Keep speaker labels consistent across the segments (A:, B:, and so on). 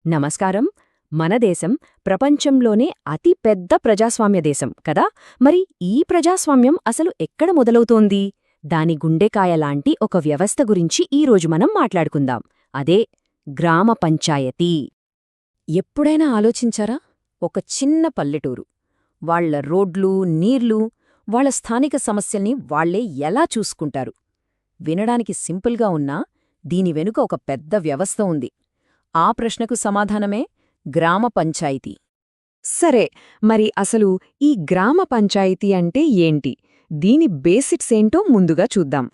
A: నమస్కారం. మన దేశం ప్రపంచంలోనే అతి పెద్ద ప్రజాస్వామ్య దేశం కదా. మరి ఈ ప్రజాస్వామ్యం అసలు ఎక్కడ మొదలవుతోంది? దాని గుండెకాయలాంటి ఒక వ్యవస్థ గురించి ఈరోజు మనం మాట్లాడుకుందాం. అదే గ్రామ పంచాయతీ. ఎప్పుడైనా ఆలోచించారా? ఒక చిన్న పల్లెటూరు, వాళ్ల రోడ్లు, నీళ్లు, వాళ్ల స్థానిక సమస్యల్ని వాళ్లే ఎలా చూసుకుంటారు? వినడానికి సింపుల్గా ఉన్నా దీని వెనుక ఒక పెద్ద వ్యవస్థ ఉంది. ఆ ప్రశ్నకు సమాధానమే గ్రామ పంచాయతీ.
B: సరే, మరి అసలు ఈ గ్రామ పంచాయతీ అంటే ఏంటి? దీని బేసిక్స్ ఏంటో ముందుగా చూద్దాం.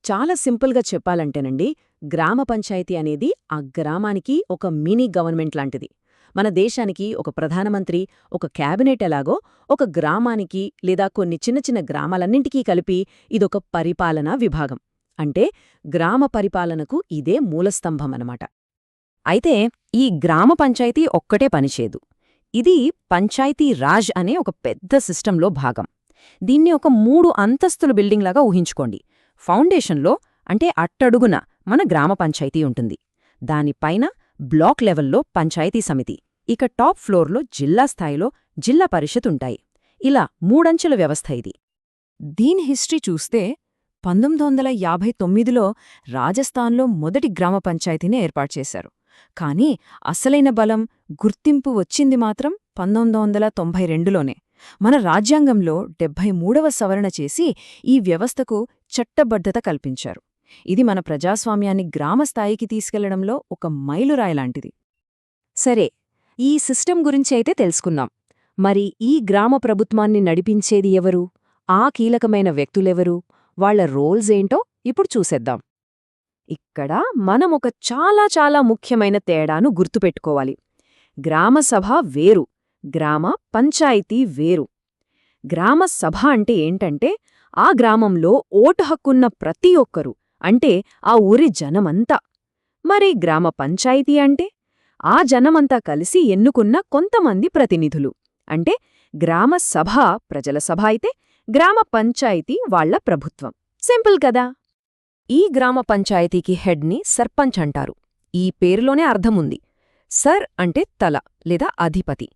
A: చాలా సింపుల్గా చెప్పాలంటేనండి, గ్రామ పంచాయతీ అనేది ఆ గ్రామానికి ఒక మినీ గవర్నమెంట్ లాంటిది. మన దేశానికి ఒక ప్రధానమంత్రి, ఒక క్యాబినెట్ ఎలాగో ఒక గ్రామానికి లేదా కొన్ని చిన్న చిన్న గ్రామాలన్నింటికీ కలిపి ఇదొక పరిపాలనా విభాగం. అంటే గ్రామ పరిపాలనకు ఇదే మూలస్తంభమనమాట. అయితే ఈ గ్రామ పంచాయతీ ఒక్కటే పనిచేయదు. ఇది పంచాయతీ రాజ్ అనే ఒక పెద్ద సిస్టంలో భాగం. దీన్ని ఒక 3 అంతస్తుల బిల్డింగ్లాగా ఊహించుకోండి. ఫౌండేషన్లో అంటే అట్టడుగున మన గ్రామ పంచాయతీ ఉంటుంది. దానిపైన బ్లాక్ లెవెల్లో పంచాయతీ సమితి, ఇక టాప్ ఫ్లోర్లో జిల్లా స్థాయిలో జిల్లా పరిషత్ ఉంటాయి. ఇలా 3 అంచెల వ్యవస్థ ఇది. దీని హిస్టరీ చూస్తే 1959లో రాజస్థాన్లో మొదటి గ్రామ పంచాయతీని ఏర్పాటు చేశారు. కానీ అసలైన బలం, గుర్తింపు వచ్చింది మాత్రం 1992లోనే. మన రాజ్యాంగంలో 73వ సవరణ చేసి ఈ వ్యవస్థకు చట్టబద్ధత కల్పించారు. ఇది మన ప్రజాస్వామ్యాన్ని గ్రామస్థాయికి తీసుకెళ్లడంలో ఒక మైలురాయిలాంటిది. సరే, ఈ సిస్టమ్ గురించి అయితే తెలుసుకున్నాం. మరి ఈ గ్రామ ప్రభుత్వాన్ని నడిపించేది ఎవరు? ఆ కీలకమైన వ్యక్తులెవరు? వాళ్ల రోల్స్ ఏంటో ఇప్పుడు చూసేద్దాం. ఇక్కడ మనం ఒక చాలా ముఖ్యమైన తేడాను గుర్తుపెట్టుకోవాలి. గ్రామసభ వేరు, గ్రామ పంచాయతీ వేరు. గ్రామసభ అంటే ఏంటంటే ఆ గ్రామంలో ఓటు హక్కున్న ప్రతి ఒక్కరూ, అంటే ఆ ఊరి జనమంతా. మరి గ్రామ పంచాయతీ అంటే ఆ జనమంతా కలిసి ఎన్నుకున్న కొంతమంది ప్రతినిధులు. అంటే గ్రామసభ ప్రజల సభ అయితే గ్రామ పంచాయతీ వాళ్ల ప్రభుత్వం. సింపుల్ కదా. ఈ గ్రామ పంచాయతీకి హెడ్ని సర్పంచ్ అంటారు. ఈ పేరులోనే అర్థముంది. సర్ అంటే తల లేదా అధిపతి,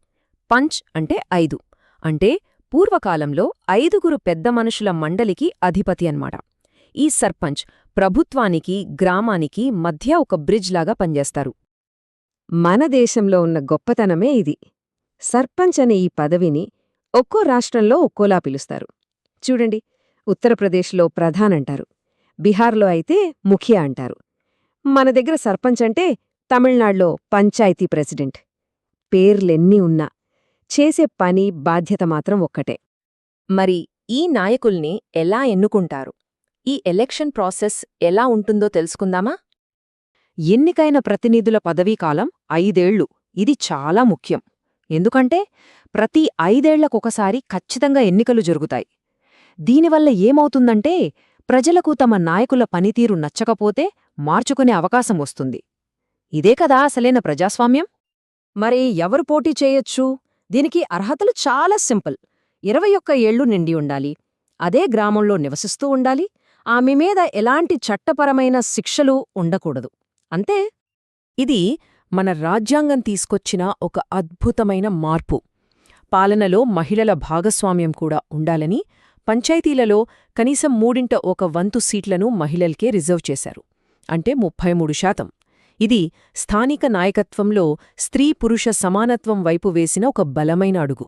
A: పంచ్ అంటే 5, అంటే పూర్వకాలంలో 5గురు పెద్ద మనుషుల మండలికి అధిపతి అన్నమాట. ఈ సర్పంచ్ ప్రభుత్వానికి, గ్రామానికి మధ్య ఒక బ్రిడ్జ్ లాగా పనిచేస్తారు.
B: మన దేశంలో ఉన్న గొప్పతనమే ఇది. సర్పంచ్ అనే ఈ పదవిని ఒక్కో రాష్ట్రంలో ఒక్కోలా పిలుస్తారు. చూడండి, ఉత్తరప్రదేశ్లో ప్రధాన్ అంటారు, బీహార్లో అయితే ముఖియా అంటారు. మన దగ్గర సర్పంచ్ అంటే తమిళనాడులో పంచాయతీ ప్రెసిడెంట్. పేర్లెన్ని ఉన్నా చేసే పని, బాధ్యత మాత్రం ఒక్కటే.
A: మరి ఈ నాయకుల్ని ఎలా ఎన్నుకుంటారు? ఈ ఎలక్షన్ ప్రాసెస్ ఎలా ఉంటుందో తెలుసుకుందామా?
B: ఎన్నికైన ప్రతినిధుల పదవీకాలం 5 ఏళ్లు. ఇది చాలా ముఖ్యం. ఎందుకంటే ప్రతి 5 ఏళ్లకొకసారి ఖచ్చితంగా ఎన్నికలు జరుగుతాయి. దీనివల్ల ఏమవుతుందంటే ప్రజలకు తమ నాయకుల పనితీరు నచ్చకపోతే మార్చుకునే అవకాశం వస్తుంది. ఇదే కదా అసలైన ప్రజాస్వామ్యం.
A: మరి ఎవరు పోటీ చేయొచ్చు? దీనికి అర్హతలు చాలా సింపుల్. 21 ఏళ్లు నిండి ఉండాలి, అదే గ్రామంలో నివసిస్తూ ఉండాలి, ఆమె మీద ఎలాంటి చట్టపరమైన శిక్షలు ఉండకూడదు. అంతే. ఇది మన రాజ్యాంగం తీసుకొచ్చిన ఒక అద్భుతమైన మార్పు. పాలనలో మహిళల భాగస్వామ్యం కూడా ఉండాలని పంచాయతీలలో కనీసం 3/1 సీట్లను మహిళలకే రిజర్వ్ చేశారు. అంటే 33%. ఇది స్థానిక నాయకత్వంలో స్త్రీ-పురుష సమానత్వం వైపు వేసిన ఒక బలమైన అడుగు.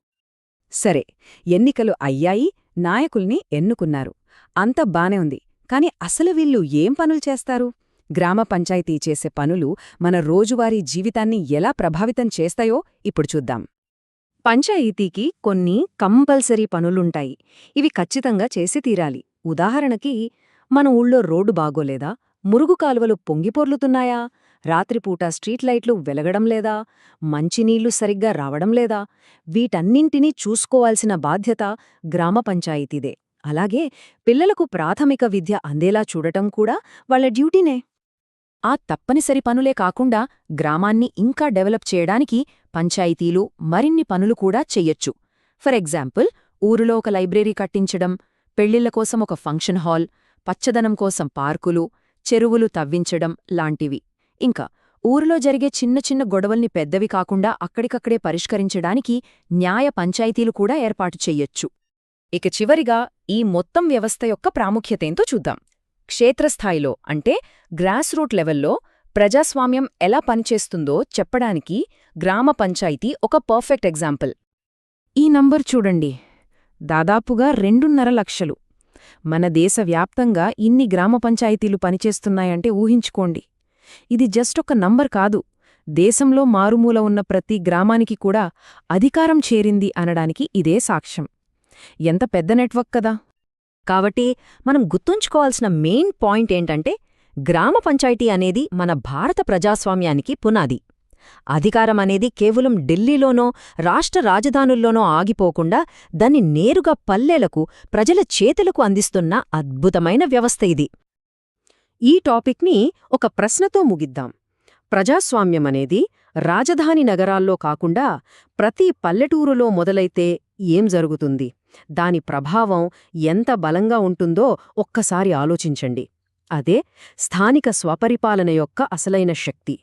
B: సరే, ఎన్నికలు అయ్యాయి, నాయకుల్ని ఎన్నుకున్నారు. అంత బానే ఉంది. కాని అసలు వీళ్ళు ఏం పనులు చేస్తారు? గ్రామ పంచాయతీ చేసే పనులు మన రోజువారీ జీవితాన్ని ఎలా ప్రభావితం చేస్తాయో ఇప్పుడు చూద్దాం. పంచాయతీకి కొన్ని కంపల్సరీ పనులుంటాయి. ఇవి ఖచ్చితంగా చేసి తీరాలి. ఉదాహరణకి, మన ఊళ్ళో రోడ్డు బాగోలేదా? మురుగు కాలువలు పొంగిపొర్లుతున్నాయా? రాత్రిపూట స్ట్రీట్ లైట్లు వెలగడం లేదా? మంచినీళ్లు సరిగ్గా రావడం లేదా? వీటన్నింటినీ చూసుకోవాల్సిన బాధ్యత గ్రామ పంచాయతీదే. అలాగే పిల్లలకు ప్రాథమిక విద్య అందేలా చూడటం కూడా వాళ్ల డ్యూటీనే.
A: ఆ తప్పనిసరి పనులే కాకుండా గ్రామాన్ని ఇంకా డెవలప్ చేయడానికి పంచాయతీలు మరిన్ని పనులు కూడా చెయ్యొచ్చు. ఫర్ ఎగ్జాంపుల్, ఊరులో ఒక లైబ్రరీ కట్టించడం, పెళ్లిళ్ల కోసం ఒక ఫంక్షన్ హాల్, పచ్చదనం కోసం పార్కులు, చెరువులు తవ్వించడం లాంటివి. ఇంకా ఊరిలో జరిగే చిన్న చిన్న గొడవల్ని పెద్దవి కాకుండా అక్కడికక్కడే పరిష్కరించడానికి న్యాయ పంచాయతీలు కూడా ఏర్పాటు చెయ్యొచ్చు. ఇక చివరిగా ఈ మొత్తం వ్యవస్థ యొక్క ప్రాముఖ్యతేంతో చూద్దాం. క్షేత్రస్థాయిలో అంటే గ్రాస్ రూట్ లెవెల్లో ప్రజాస్వామ్యం ఎలా పనిచేస్తుందో చెప్పడానికి గ్రామ పంచాయతీ ఒక పర్ఫెక్ట్ ఎగ్జాంపుల్. ఈ నంబర్ చూడండి, దాదాపుగా 2.5 లక్షలు. మన దేశవ్యాప్తంగా ఇన్ని గ్రామ పంచాయతీలు పనిచేస్తున్నాయంటే ఊహించుకోండి. ఇది జస్ట్ ఒక నంబర్ కాదు, దేశంలో మారుమూల ఉన్న ప్రతి గ్రామానికి కూడా అధికారం చేరింది అనడానికి ఇదే సాక్ష్యం. ఎంత పెద్ద నెట్వర్క్ కదా!
C: కాబట్టి మనం గుర్తుంచుకోవాల్సిన మెయిన్ పాయింట్ ఏంటంటే, గ్రామ పంచాయతీ అనేది మన భారత ప్రజాస్వామ్యానికి పునాది. అధికారం అనేది కేవలం ఢిల్లీలోనో రాష్ట్ర రాజధానుల్లోనో ఆగిపోకుండా దాన్ని నేరుగా పల్లెలకు, ప్రజల చేతులకు అందిస్తున్న అద్భుతమైన వ్యవస్థ ఇది.
B: ఈ టాపిక్ని ఒక ప్రశ్నతో ముగిద్దాం. ప్రజాస్వామ్యమనేది రాజధాని నగరాల్లో కాకుండా ప్రతి పల్లెటూరులో మొదలైతే ఏం జరుగుతుంది? దాని ప్రభావం ఎంత బలంగా ఉంటుందో ఒక్కసారి ఆలోచించండి. అదే స్థానిక స్వపరిపాలన యొక్క అసలైన శక్తి.